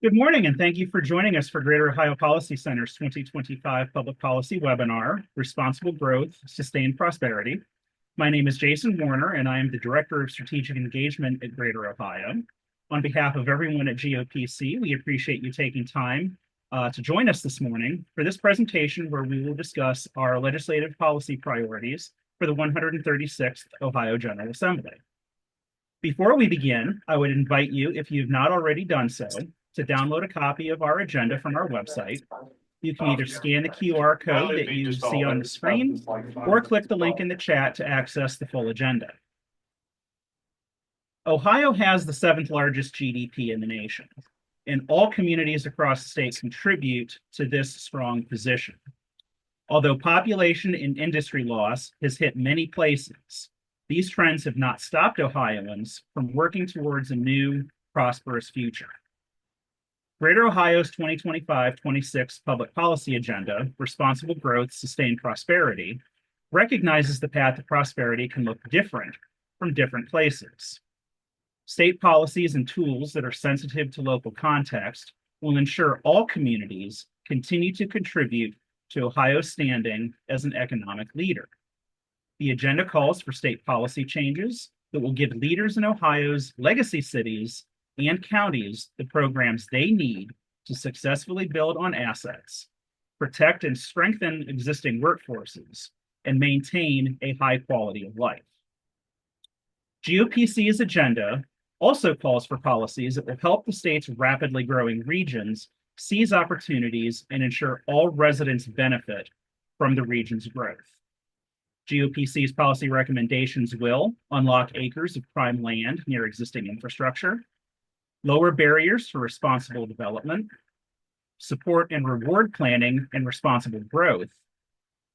Good morning, and thank you for joining us for Greater Ohio Policy Center's 2025 Public Policy Webinar, Responsible Growth, Sustained Prosperity. My name is Jason Warner, and I am the Director of Strategic Engagement at Greater Ohio. On behalf of everyone at GOPC, we appreciate you taking time to join us this morning for this presentation where we will discuss our legislative policy priorities for the 136th Ohio General Assembly. Before we begin, I would invite you, if you've not already done so, to download a copy of our agenda from our website. You can either scan the QR code that you see on the screen or click the link in the chat to access the full agenda. Ohio has the seventh largest GDP in the nation, and all communities across the state contribute to this strong position. Although population and industry loss has hit many places, these trends have not stopped Ohioans from working towards a new, prosperous future. Greater Ohio's 2025-26 Public Policy Agenda, Responsible Growth, Sustained Prosperity, recognizes the path to prosperity can look different from different places. State policies and tools that are sensitive to local context will ensure all communities continue to contribute to Ohio's standing as an economic leader. The agenda calls for state policy changes that will give leaders in Ohio's legacy cities and counties the programs they need to successfully build on assets, protect and strengthen existing workforces, and maintain a high quality of life. GOPC's agenda also calls for policies that will help the state's rapidly growing regions seize opportunities and ensure all residents benefit from the region's growth. GOPC's policy recommendations will unlock acres of prime land near existing infrastructure, lower barriers for responsible development, support and reward planning and responsible growth,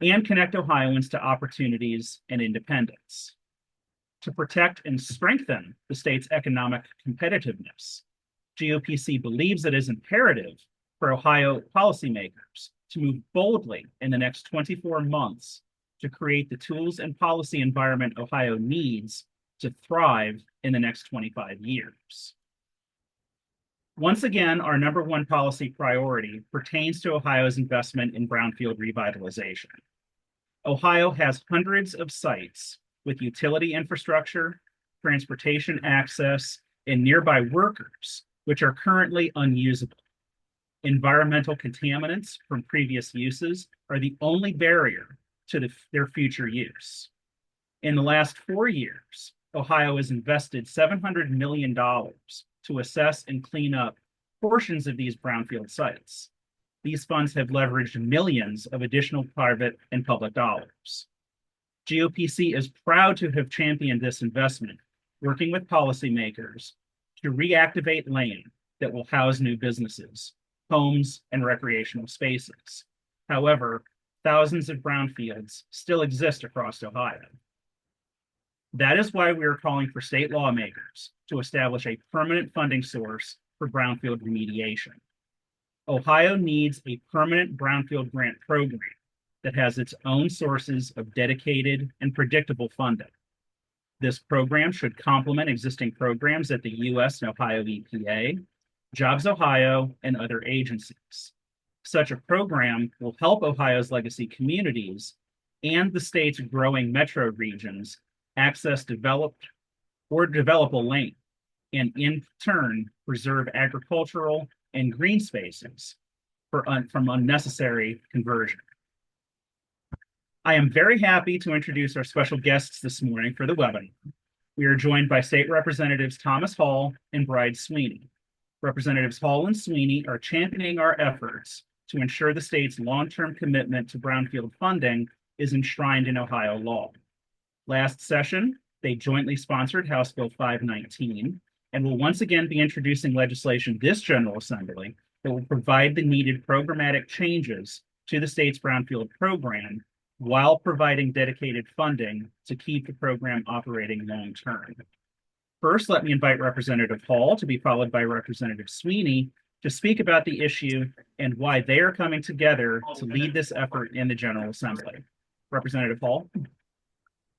and connect Ohioans to opportunities and independence. To protect and strengthen the state's economic competitiveness, GOPC believes it is imperative for Ohio policymakers to move boldly in the next 24 months to create the tools and policy environment Ohio needs to thrive in the next 25 years. Once again, our number one policy priority pertains to Ohio's investment in brownfield revitalization. Ohio has hundreds of sites with utility infrastructure, transportation access, and nearby workers, which are currently unusable. Environmental contaminants from previous uses are the only barrier to their future use. In the last 4 years, Ohio has invested $700 million to assess and clean up portions of these brownfield sites. These funds have leveraged millions of additional private and public dollars. GOPC is proud to have championed this investment, working with policymakers to reactivate land that will house new businesses, homes, and recreational spaces. However, thousands of brownfields still exist across Ohio. That is why we are calling for state lawmakers to establish a permanent funding source for brownfield remediation. Ohio needs a permanent brownfield grant program that has its own sources of dedicated and predictable funding. This program should complement existing programs at the U.S. and Ohio EPA, Jobs Ohio, and other agencies. Such a program will help Ohio's legacy communities and the state's growing metro regions access developed or developable land, and in turn preserve agricultural and green spaces from unnecessary conversion. I am very happy to introduce our special guests this morning for the webinar. We are joined by State Representatives Thomas Hall and Bride Sweeney. Representatives Hall and Sweeney are championing our efforts to ensure the state's long-term commitment to brownfield funding is enshrined in Ohio law. Last session, they jointly sponsored House Bill 519 and will once again be introducing legislation this General Assembly that will provide the needed programmatic changes to the state's brownfield program while providing dedicated funding to keep the program operating long term. First, let me invite Representative Hall to be followed by Representative Sweeney to speak about the issue and why they are coming together to lead this effort in the General Assembly. Representative Hall.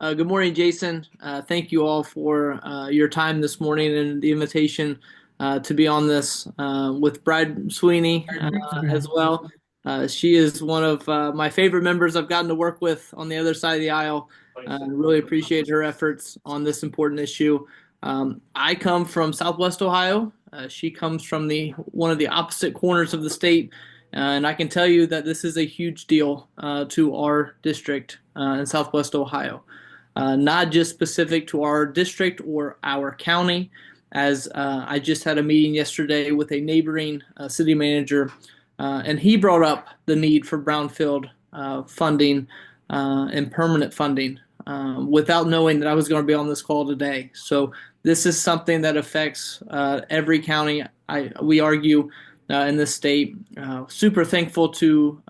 Good morning, Jason. Thank you all for your time this morning and the invitation to be on this with Bride Sweeney as well. She is one of my favorite members I've gotten to work with on the other side of the aisle. Really appreciate her efforts on this important issue. I come from Southwest Ohio. She comes from the one of the opposite corners of the state, and I can tell you that this is a huge deal to our district in Southwest Ohio. Not just specific to our district or our county, as I just had a meeting yesterday with a neighboring city manager, and he brought up the need for brownfield funding and permanent funding without knowing that I was going to be on this call today. So this is something that affects every county. We argue in this state. Super thankful to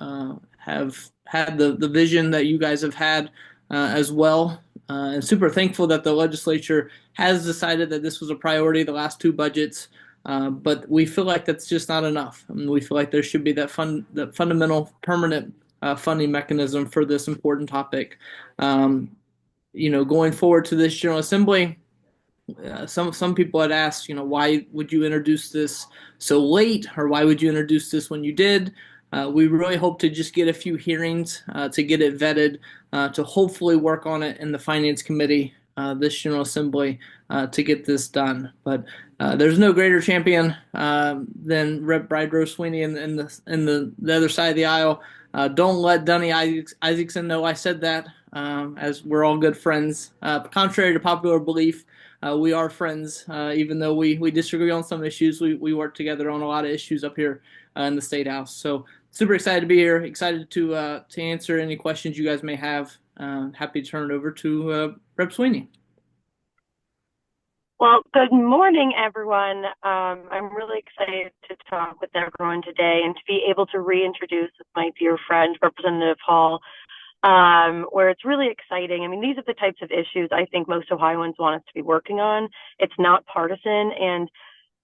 have had the vision that you guys have had as well. And super thankful that the legislature has decided that this was a priority the last two budgets. But we feel like that's just not enough. I mean, we feel like there should be that fundamental, permanent funding mechanism for this important topic. Going forward to this General Assembly, some people had asked, why would you introduce this so late, or why would you introduce this when you did? We really hope to just get a few hearings to get it vetted, to hopefully work on it in the Finance Committee this General Assembly to get this done. But there's no greater champion than Rep. Bride Rose Sweeney in the other side of the aisle. Don't let Dunny Isaacson know I said that, as we're all good friends. Contrary to popular belief, we are friends, even though we disagree on some issues. We work together on a lot of issues up here in the State House. So super excited to be here. Excited to answer any questions you guys may have. Happy to turn it over to Rep. Sweeney. Well, good morning, everyone. I'm really excited to talk with everyone today and to be able to reintroduce my dear friend, Representative Hall, where it's really exciting. I mean, these are the types of issues I think most Ohioans want us to be working on. It's not partisan, and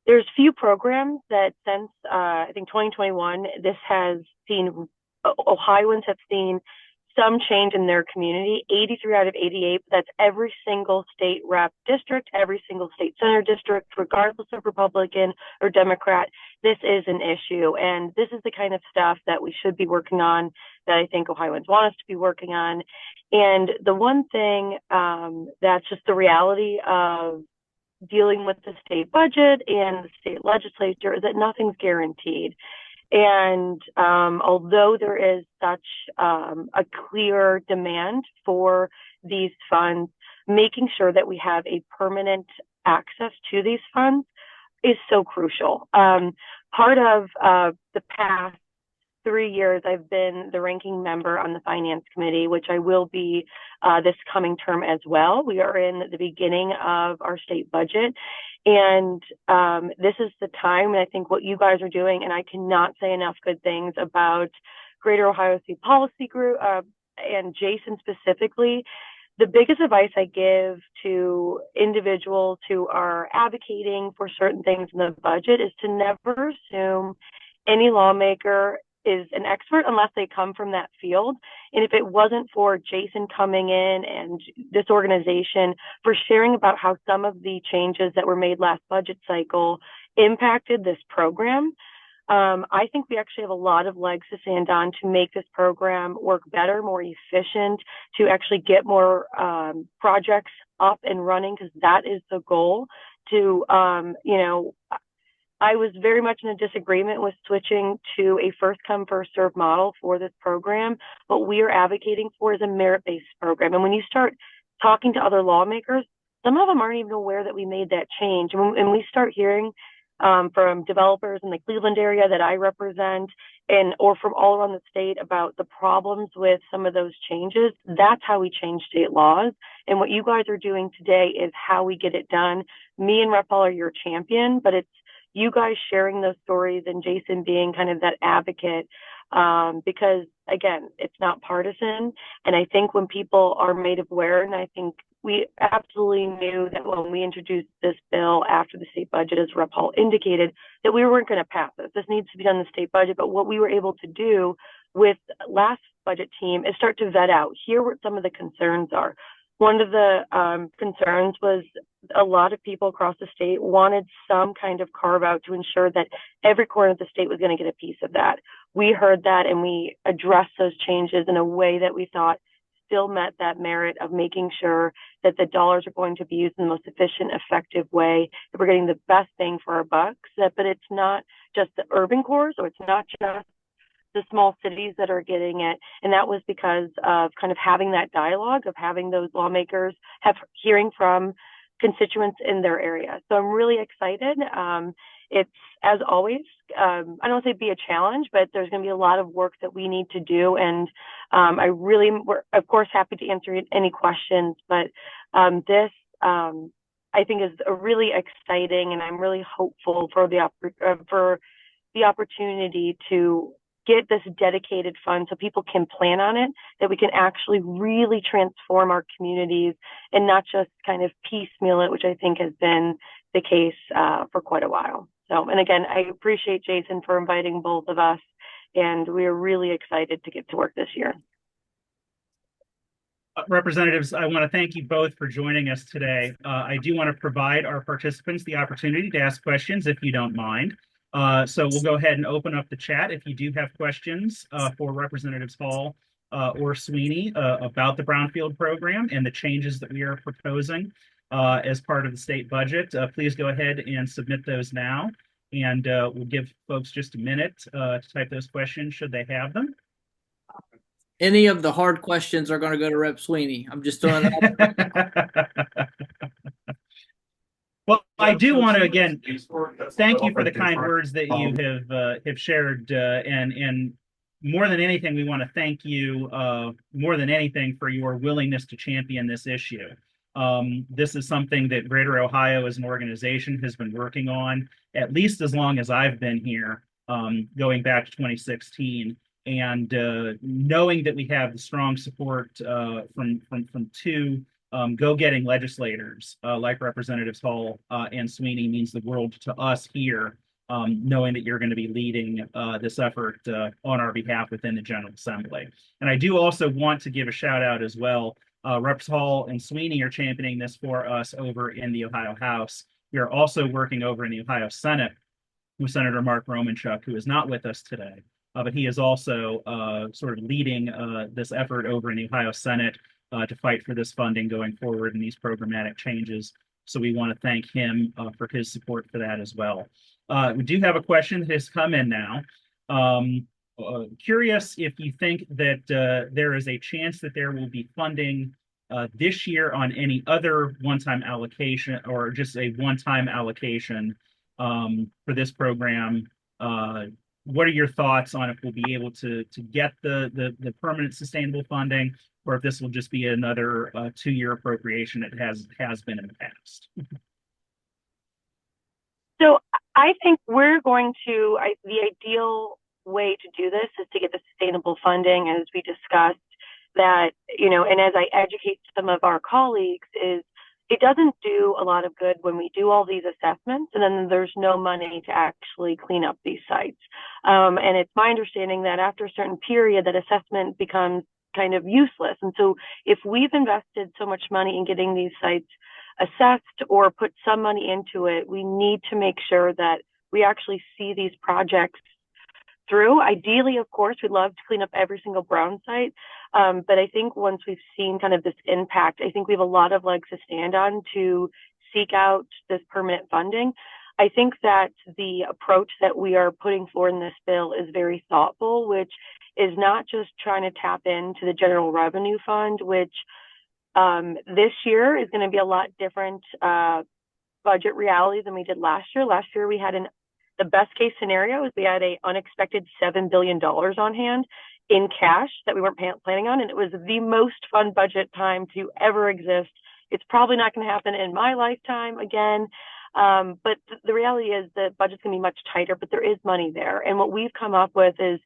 there's few programs that since I think 2021, this has seen, Ohioans have seen some change in their community. 83 out of 88, that's every single state rep district, every single state senator district, regardless of Republican or Democrat. This is an issue, and this is the kind of stuff that we should be working on, that I think Ohioans want us to be working on. And the one thing that's just the reality of dealing with the state budget and the state legislature is that nothing's guaranteed. And although there is such a clear demand for these funds, making sure that we have a permanent access to these funds is so crucial. Part of the past 3 years, I've been the ranking member on the Finance Committee, which I will be this coming term as well. We are in the beginning of our state budget. And this is the time, and I think what you guys are doing, and I cannot say enough good things about Greater Ohio State Policy Group and Jason specifically. The biggest advice I give to individuals who are advocating for certain things in the budget is to never assume any lawmaker is an expert unless they come from that field. And if it wasn't for Jason coming in and this organization for sharing about how some of the changes that were made last budget cycle impacted this program, I think we actually have a lot of legs to stand on to make this program work better, more efficient, to actually get more projects up and running, because that is the goal. I was very much in a disagreement with switching to a first come, first serve model for this program. What we are advocating for is a merit-based program. And when you start talking to other lawmakers, some of them aren't even aware that we made that change. And we start hearing from developers in the Cleveland area that I represent, or from all around the state, about the problems with some of those changes. That's how we change state laws. And what you guys are doing today is how we get it done. Me and Rep. Hall are your champion, but it's you guys sharing those stories and Jason being kind of that advocate, because again, it's not partisan. And I think when people are made aware, and I think we absolutely knew that when we introduced this bill after the state budget, as Rep. Hall indicated, that we weren't going to pass it. This needs to be done in the state budget. But what we were able to do with last budget team is start to vet out, hear what some of the concerns are. one of the concerns was a lot of people across the state wanted some kind of carve out to ensure that every corner of the state was going to get a piece of that. We heard that and we addressed those changes in a way that we thought still met that merit of making sure that the dollars are going to be used in the most efficient, effective way, that we're getting the best bang for our bucks, but it's not just the urban cores, or it's not just the small cities that are getting it. And that was because of kind of having that dialogue, of having those lawmakers hearing from constituents in their area. So I'm really excited. It's, as always, I don't want to say be a challenge, but there's going to be a lot of work that we need to do. And we're of course happy to answer any questions, but this I think is a really exciting, and I'm really hopeful for the opportunity to get this dedicated fund so people can plan on it, that we can actually really transform our communities and not just kind of piecemeal it, which I think has been the case for quite a while. So, and again, I appreciate Jason for inviting both of us, and we are really excited to get to work this year. Representatives, I want to thank you both for joining us today. I do want to provide our participants the opportunity to ask questions if you don't mind. So we'll go ahead and open up the chat if you do have questions for Representatives Hall or Sweeney about the Brownfield program and the changes that we are proposing as part of the state budget. Please go ahead and submit those now, and we'll give folks just a minute to type those questions should they have them. Any of the hard questions are going to go to Rep. Sweeney. I'm just doing that. Well, I do want to again thank you for the kind words that you have shared, and more than anything, we want to thank you more than anything for your willingness to champion this issue. This is something that Greater Ohio as an organization has been working on at least as long as I've been here, going back to 2016. And knowing that we have the strong support from two go-getting legislators like Representatives Hall and Sweeney means the world to us here, knowing that you're going to be leading this effort on our behalf within the General Assembly. And I do also want to give a shout out as well. Reps Hall and Sweeney are championing this for us over in the Ohio House. We are also working over in the Ohio Senate with Senator Mark Romanchuk, who is not with us today. But he is also sort of leading this effort over in the Ohio Senate to fight for this funding going forward and these programmatic changes. So we want to thank him for his support for that as well. We do have a question that has come in now. Curious if you think that there is a chance that there will be funding this year on any other one-time allocation, or just a one-time allocation for this program. What are your thoughts on if we'll be able to get the permanent sustainable funding, or if this will just be another 2-year appropriation that has been in the past? So I think we're going to, the ideal way to do this is to get the sustainable funding, as we discussed, that, and as I educate some of our colleagues, is it doesn't do a lot of good when we do all these assessments and then there's no money to actually clean up these sites. And it's my understanding that after a certain period, that assessment becomes kind of useless. And so if we've invested so much money in getting these sites assessed or put some money into it, we need to make sure that we actually see these projects through. Ideally, of course, we'd love to clean up every single brown site. But I think once we've seen kind of this impact, I think we have a lot of legs to stand on to seek out this permanent funding. I think that the approach that we are putting forward in this bill is very thoughtful, which is not just trying to tap into the general revenue fund, which this year is going to be a lot different budget reality than we did last year. Last year, we had the best case scenario is we had an unexpected $7 billion on hand in cash that we weren't planning on. And it was the most fun budget time to ever exist. It's probably not going to happen in my lifetime again. But the reality is the budget's going to be much tighter, but there is money there. And what we've come up with is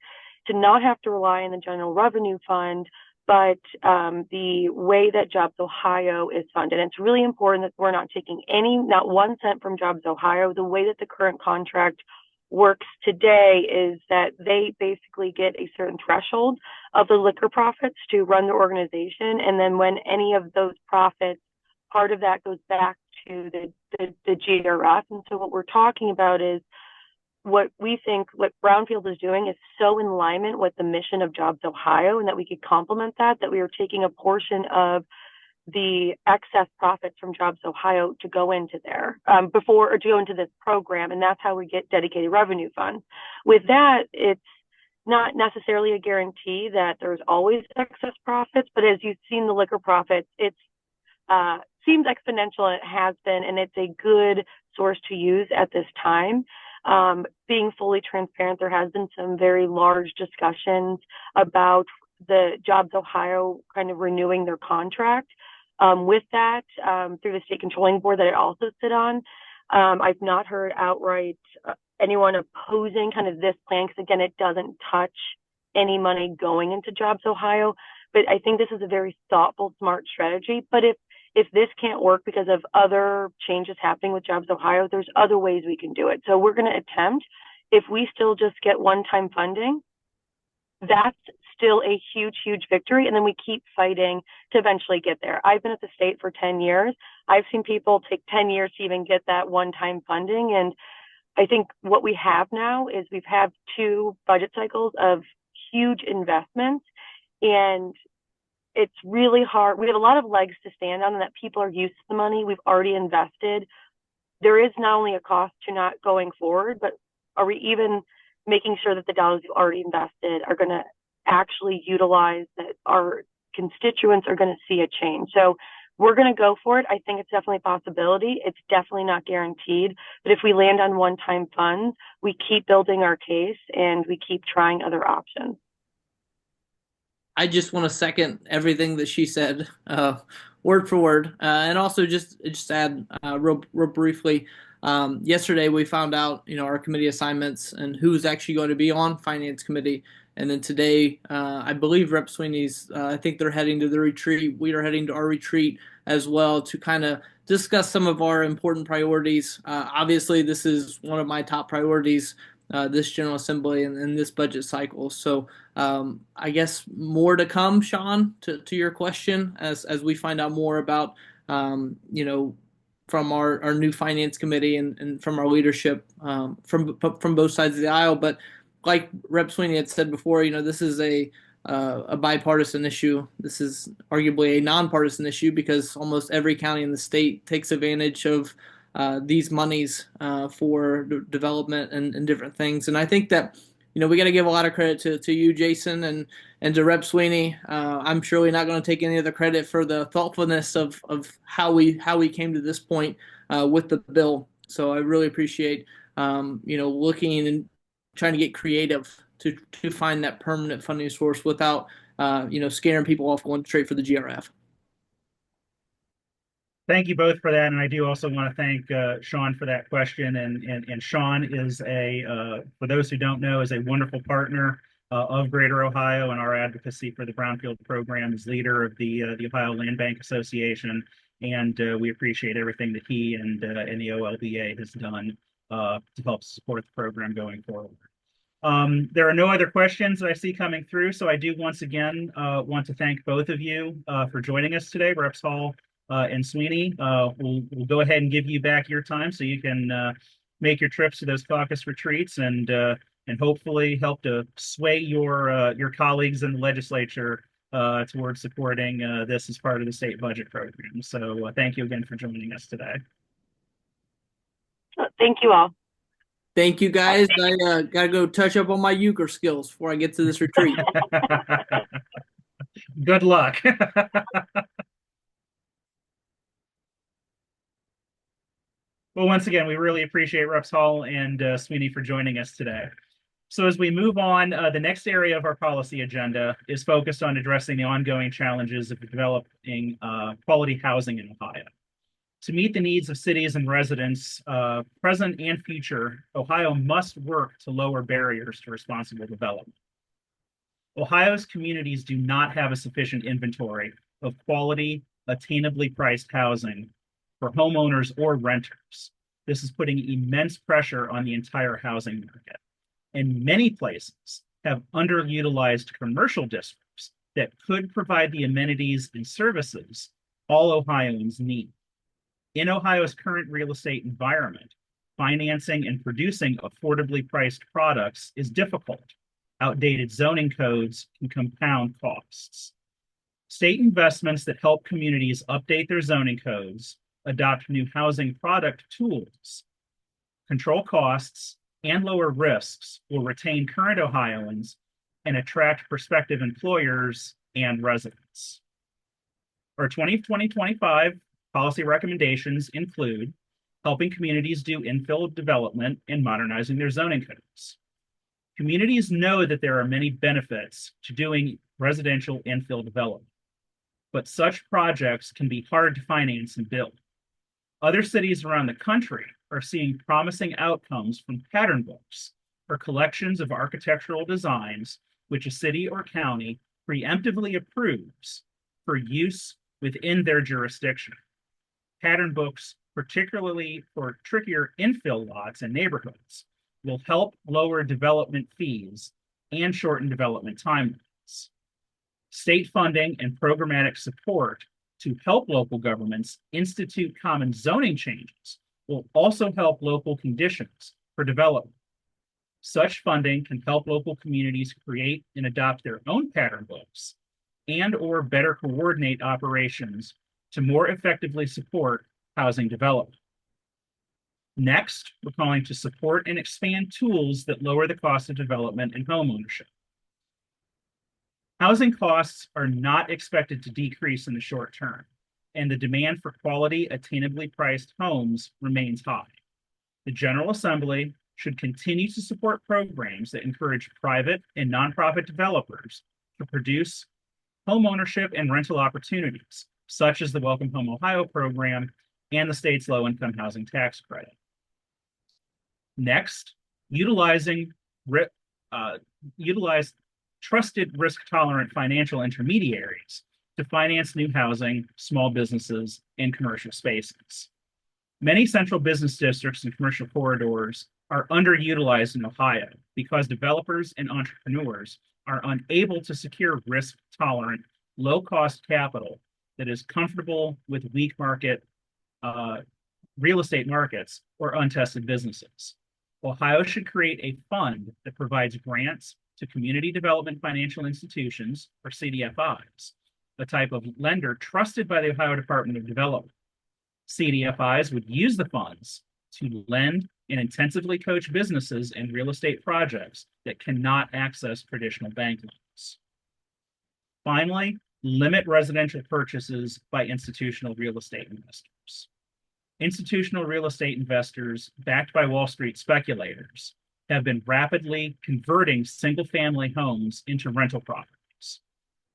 to not have to rely on the general revenue fund, but the way that Jobs Ohio is funded. And it's really important that we're not taking not 1 cent from Jobs Ohio. The way that the current contract works today is that they basically get a certain threshold of the liquor profits to run the organization. And then when any of those profits, part of that goes back to the GRF. And so what we're talking about is what we think what Brownfield is doing is so in alignment with the mission of Jobs Ohio, and that we could complement that we are taking a portion of the excess profits from Jobs Ohio to go into there before or to go into this program. And that's how we get dedicated revenue funds. With that, it's not necessarily a guarantee that there's always excess profits, but as you've seen the liquor profits, it's seems exponential, and it has been, and it's a good source to use at this time. Being fully transparent, there has been some very large discussions about the Jobs Ohio kind of renewing their contract. With that, through the state controlling board that I also sit on, I've not heard outright anyone opposing kind of this plan, because again, it doesn't touch any money going into Jobs Ohio. But I think this is a very thoughtful, smart strategy. But if this can't work because of other changes happening with Jobs Ohio, there's other ways we can do it. So we're going to attempt. If we still just get one-time funding, that's still a huge, huge victory. And then we keep fighting to eventually get there. I've been at the state for 10 years. I've seen people take 10 years to even get that one-time funding. And I think what we have now is we've had 2 budget cycles of huge investments, and it's really hard. We have a lot of legs to stand on, and that people are used to the money we've already invested. There is not only a cost to not going forward, but are we even making sure that the dollars you already invested are going to actually utilize, that our constituents are going to see a change? So we're going to go for it. I think it's definitely a possibility. It's definitely not guaranteed. But if we land on one-time funds, we keep building our case and we keep trying other options. I just want to second everything that she said, word for word, and also just add real briefly. Yesterday we found out, our committee assignments and who's actually going to be on finance committee, and then today, I believe Rep. Sweeney's. I think they're heading to the retreat. We are heading to our retreat as well to kind of discuss some of our important priorities. Obviously, this is one of my top priorities. This General Assembly and this budget cycle. So I guess more to come, Sean, to your question, as we find out more about, from our new finance committee and from our leadership from both sides of the aisle. But like Rep. Sweeney had said before, this is a bipartisan issue. This is arguably a nonpartisan issue because almost every county in the state takes advantage of these monies for development and different things. And I think that, we got to give a lot of credit to you, Jason, and to Rep. Sweeney. I'm surely not going to take any of the credit for the thoughtfulness of how we came to this point with the bill. So I really appreciate, looking and trying to get creative to find that permanent funding source without, scaring people off going straight for the GRF. Thank you both for that, and I do also want to thank Sean for that question. And Sean is for those who don't know, is a wonderful partner of Greater Ohio and our advocacy for the Brownfield program, as leader of the Ohio Land Bank Association, and we appreciate everything that he and the OLBA has done to help support the program going forward. There are no other questions that I see coming through, so I do once again want to thank both of you for joining us today, Reps Hall and Sweeney. We'll go ahead and give you back your time so you can make your trips to those caucus retreats and hopefully help to sway your colleagues in the legislature towards supporting this as part of the state budget program. So thank you again for joining us today. Thank you all. Thank you, guys. I gotta go touch up on my euchre skills before I get to this retreat. Good luck. Well, once again, we really appreciate Reps Hall and Sweeney for joining us today. So as we move on, the next area of our policy agenda is focused on addressing the ongoing challenges of developing quality housing in Ohio. To meet the needs of cities and residents, present and future, Ohio must work to lower barriers to responsible development. Ohio's communities do not have a sufficient inventory of quality, attainably priced housing for homeowners or renters. This is putting immense pressure on the entire housing market. And many places have underutilized commercial districts that could provide the amenities and services all Ohioans need. In Ohio's current real estate environment, financing and producing affordably priced products is difficult. Outdated zoning codes can compound costs. State investments that help communities update their zoning codes, adopt new housing product tools, control costs, and lower risks will retain current Ohioans and attract prospective employers and residents. Our 2020-25 policy recommendations include helping communities do infill development and modernizing their zoning codes. Communities know that there are many benefits to doing residential infill development, but such projects can be hard to finance and build. Other cities around the country are seeing promising outcomes from pattern books or collections of architectural designs which a city or county preemptively approves for use within their jurisdiction. Pattern books, particularly for trickier infill lots and neighborhoods, will help lower development fees and shorten development timelines. State funding and programmatic support to help local governments institute common zoning changes will also help local conditions for development. Such funding can help local communities create and adopt their own pattern books and/or better coordinate operations to more effectively support housing development. Next, we're calling to support and expand tools that lower the cost of development and homeownership. Housing costs are not expected to decrease in the short term, and the demand for quality, attainably priced homes remains high. The General Assembly should continue to support programs that encourage private and nonprofit developers to produce homeownership and rental opportunities, such as the Welcome Home Ohio program and the state's low-income housing tax credit. Next, utilize trusted risk-tolerant financial intermediaries to finance new housing, small businesses, and commercial spaces. Many central business districts and commercial corridors are underutilized in Ohio because developers and entrepreneurs are unable to secure risk-tolerant, low-cost capital that is comfortable with weak market real estate markets or untested businesses. Ohio should create a fund that provides grants to community development financial institutions, or CDFIs, a type of lender trusted by the Ohio Department of Development. CDFIs would use the funds to lend and intensively coach businesses and real estate projects that cannot access traditional bank loans. Finally, limit residential purchases by institutional real estate investors. Institutional real estate investors, backed by Wall Street speculators, have been rapidly converting single-family homes into rental properties,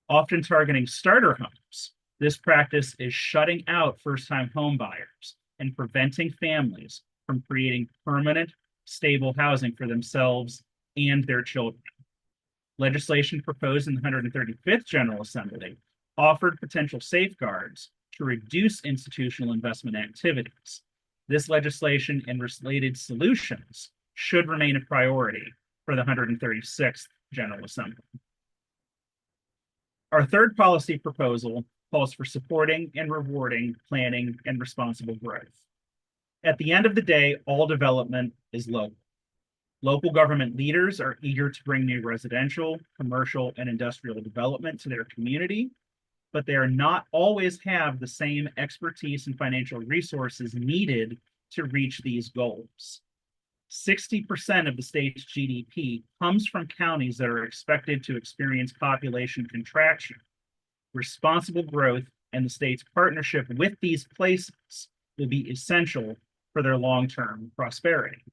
often targeting starter homes. This practice is shutting out first-time home buyers and preventing families from creating permanent, stable housing for themselves and their children. Legislation proposed in the 135th General Assembly offered potential safeguards to reduce institutional investment activities. This legislation and related solutions should remain a priority for the 136th General Assembly. Our third policy proposal calls for supporting and rewarding planning and responsible growth. At the end of the day, all development is local. Local government leaders are eager to bring new residential, commercial, and industrial development to their community, but they are not always have the same expertise and financial resources needed to reach these goals. 60% of the state's GDP comes from counties that are expected to experience population contraction. Responsible growth and the state's partnership with these places will be essential for their long-term prosperity.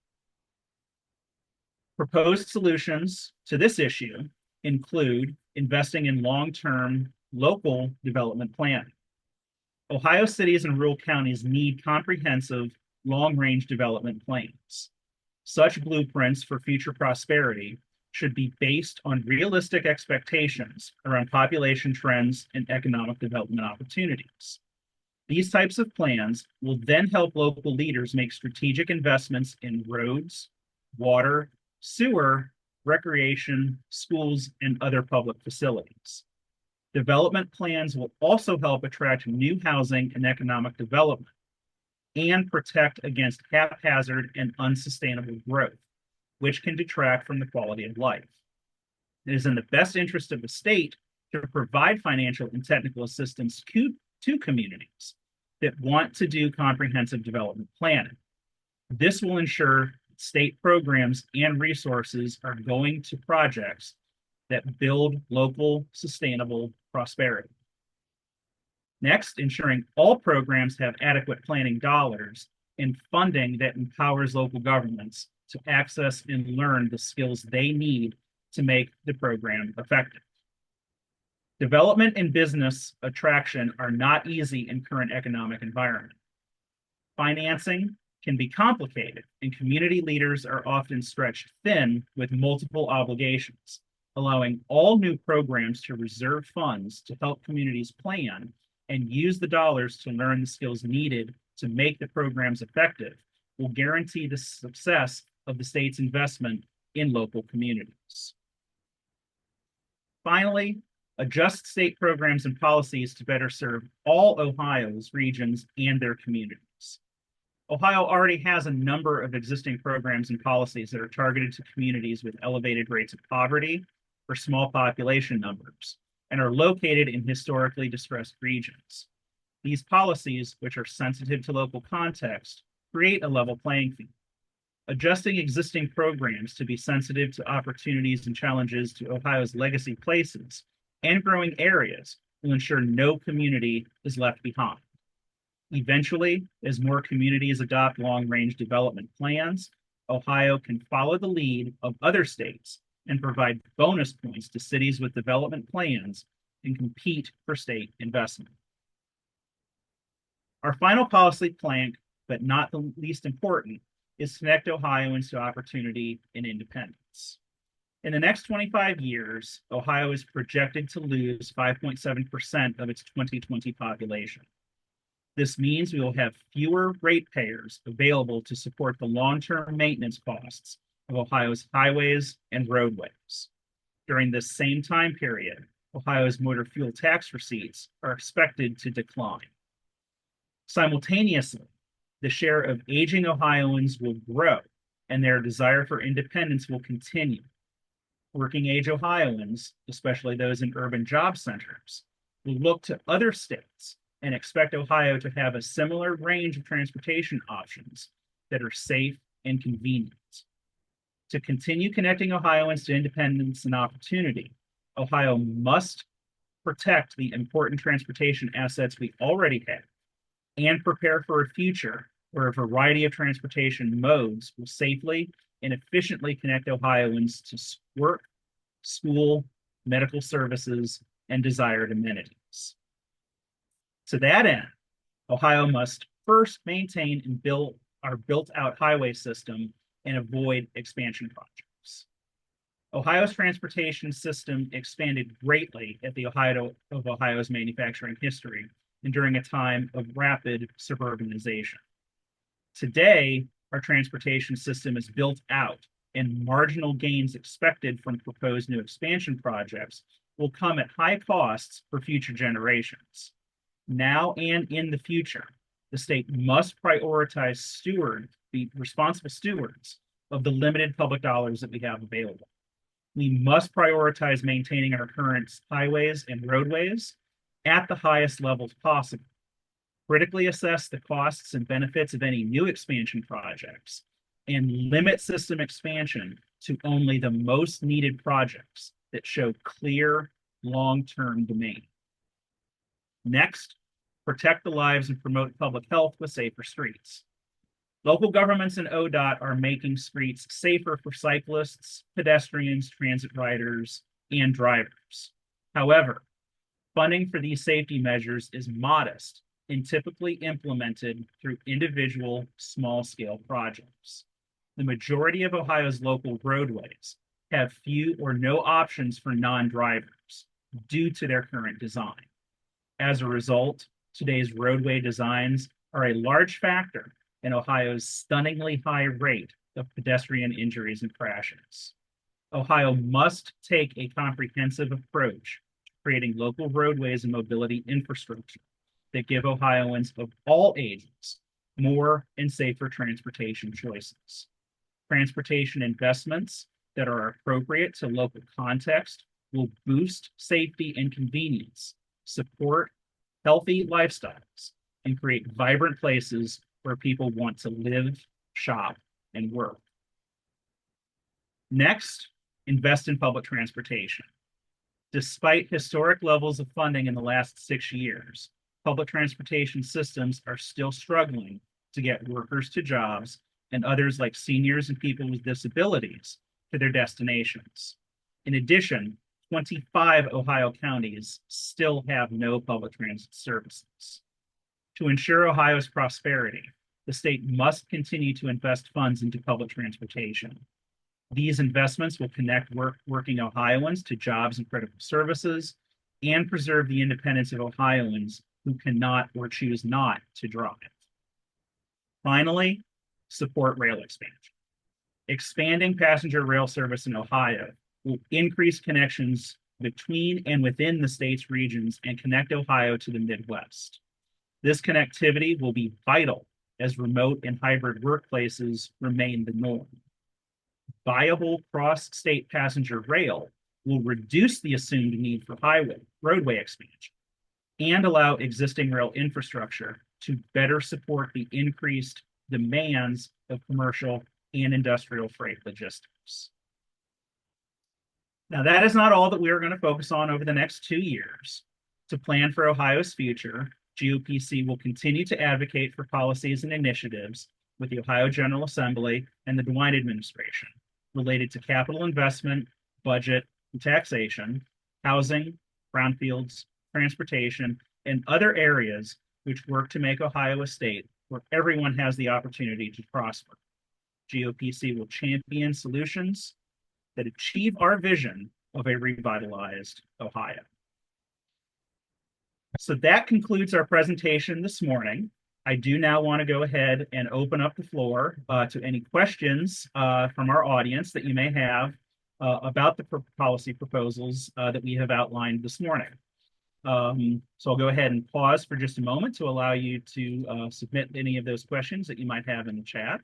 Proposed solutions to this issue include investing in long-term local development planning. Ohio cities and rural counties need comprehensive long-range development plans. Such blueprints for future prosperity should be based on realistic expectations around population trends and economic development opportunities. These types of plans will then help local leaders make strategic investments in roads, water, sewer, recreation, schools, and other public facilities. Development plans will also help attract new housing and economic development and protect against haphazard and unsustainable growth, which can detract from the quality of life. It is in the best interest of the state to provide financial and technical assistance to communities that want to do comprehensive development planning. This will ensure state programs and resources are going to projects that build local sustainable prosperity. Next, ensuring all programs have adequate planning dollars and funding that empowers local governments to access and learn the skills they need to make the program effective. Development and business attraction are not easy in current economic environment. Financing can be complicated, and community leaders are often stretched thin with multiple obligations, allowing all new programs to reserve funds to help communities plan and use the dollars to learn the skills needed to make the programs effective will guarantee the success of the state's investment in local communities. Finally, adjust state programs and policies to better serve all Ohio's regions and their communities. Ohio already has a number of existing programs and policies that are targeted to communities with elevated rates of poverty or small population numbers and are located in historically distressed regions. These policies, which are sensitive to local context, create a level playing field. Adjusting existing programs to be sensitive to opportunities and challenges to Ohio's legacy places and growing areas will ensure no community is left behind. Eventually, as more communities adopt long-range development plans, Ohio can follow the lead of other states and provide bonus points to cities with development plans and compete for state investment. Our final policy plank, but not the least important, is to connect Ohioans to opportunity and independence. In the next 25 years, Ohio is projected to lose 5.7% of its 2020 population. This means we will have fewer ratepayers available to support the long-term maintenance costs of Ohio's highways and roadways. During this same time period, Ohio's motor fuel tax receipts are expected to decline. Simultaneously, the share of aging Ohioans will grow and their desire for independence will continue. Working age Ohioans, especially those in urban job centers, will look to other states and expect Ohio to have a similar range of transportation options that are safe and convenient. To continue connecting Ohioans to independence and opportunity, Ohio must protect the important transportation assets we already have and prepare for a future where a variety of transportation modes will safely and efficiently connect Ohioans to work, school, medical services, and desired amenities. To that end, Ohio must first maintain and build our built-out highway system and avoid expansion projects. Ohio's transportation system expanded greatly at the height of Ohio's manufacturing history and during a time of rapid suburbanization. Today, our transportation system is built out, and marginal gains expected from proposed new expansion projects will come at high costs for future generations. Now and in the future, the state must prioritize be responsible stewards of the limited public dollars that we have available. We must prioritize maintaining our current highways and roadways at the highest levels possible, critically assess the costs and benefits of any new expansion projects, and limit system expansion to only the most needed projects that show clear long-term demand. Next, protect the lives and promote public health with safer streets. Local governments and ODOT are making streets safer for cyclists, pedestrians, transit riders, and drivers. However, funding for these safety measures is modest and typically implemented through individual small-scale projects. The majority of Ohio's local roadways have few or no options for non-drivers due to their current design. As a result, Today's roadway designs are a large factor in Ohio's stunningly high rate of pedestrian injuries and crashes. Ohio must take a comprehensive approach to creating local roadways and mobility infrastructure that give Ohioans of all ages more and safer transportation choices. Transportation investments that are appropriate to local context will boost safety and convenience, support healthy lifestyles, and create vibrant places where people want to live, shop, and work. Next, invest in public transportation. Despite historic levels of funding in the last 6 years, public transportation systems are still struggling to get workers to jobs and others like seniors and people with disabilities to their destinations. In addition, 25 Ohio counties still have no public transit services. To ensure Ohio's prosperity, the state must continue to invest funds into public transportation. These investments will connect working Ohioans to jobs and critical services and preserve the independence of Ohioans who cannot or choose not to drive. Finally, support rail expansion. Expanding passenger rail service in Ohio will increase connections between and within the state's regions and connect Ohio to the Midwest. This connectivity will be vital as remote and hybrid workplaces remain the norm. Viable cross-state passenger rail will reduce the assumed need for roadway expansion and allow existing rail infrastructure to better support the increased demands of commercial and industrial freight logistics. Now, that is not all that we are going to focus on over the next 2 years. To plan for Ohio's future, GOPC will continue to advocate for policies and initiatives with the Ohio General Assembly and the DeWine administration related to capital investment, budget, and taxation, housing, brownfields, transportation, and other areas which work to make Ohio a state where everyone has the opportunity to prosper. GOPC will champion solutions that achieve our vision of a revitalized Ohio. So that concludes our presentation this morning. I do now want to go ahead and open up the floor to any questions from our audience that you may have about the policy proposals that we have outlined this morning. So I'll go ahead and pause for just a moment to allow you to submit any of those questions that you might have in the chat.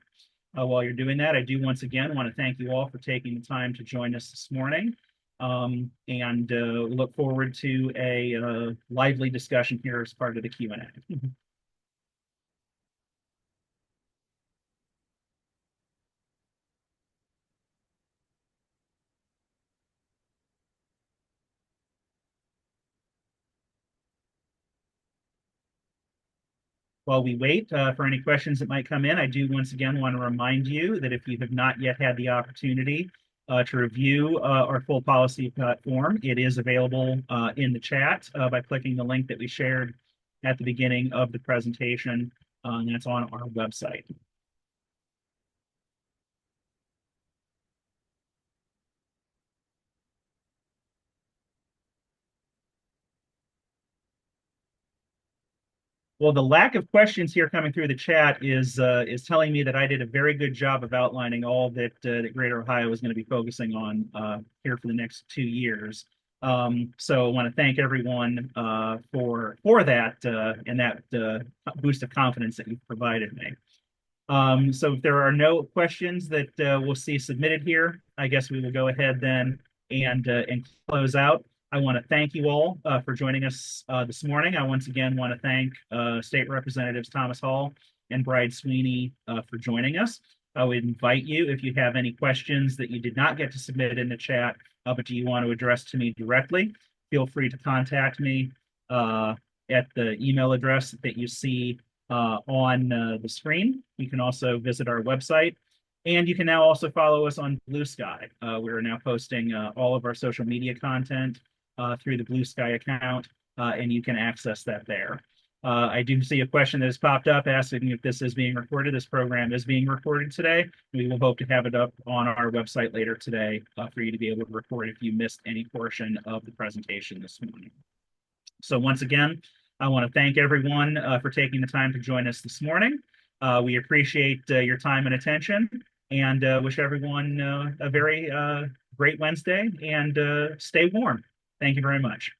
While you're doing that, I do once again want to thank you all for taking the time to join us this morning, and look forward to a lively discussion here as part of the Q&A. While we wait for any questions that might come in, I do once again want to remind you that if you have not yet had the opportunity to review our full policy platform, it is available in the chat by clicking the link that we shared at the beginning of the presentation, and that's on our website. Well, the lack of questions here coming through the chat is telling me that I did a very good job of outlining all that that Greater Ohio is going to be focusing on here for the next 2 years. So I want to thank everyone for that and that boost of confidence that you've provided me. So if there are no questions that we'll see submitted here, I guess we will go ahead then and close out. I want to thank you all for joining us this morning. I once again want to thank State Representatives Thomas Hall and Bride Sweeney for joining us. I would invite you, if you have any questions that you did not get to submit in the chat, but do you want to address to me directly, feel free to contact me at the email address that you see on the screen. You can also visit our website. And you can now also follow us on Blue Sky. We're now posting all of our social media content through the Blue Sky account, and you can access that there. I do see a question that has popped up asking if this is being recorded. This program is being recorded today. We will hope to have it up on our website later today for you to be able to record if you missed any portion of the presentation this morning. So once again, I want to thank everyone for taking the time to join us this morning. We appreciate your time and attention and wish everyone a very great Wednesday and stay warm. Thank you very much.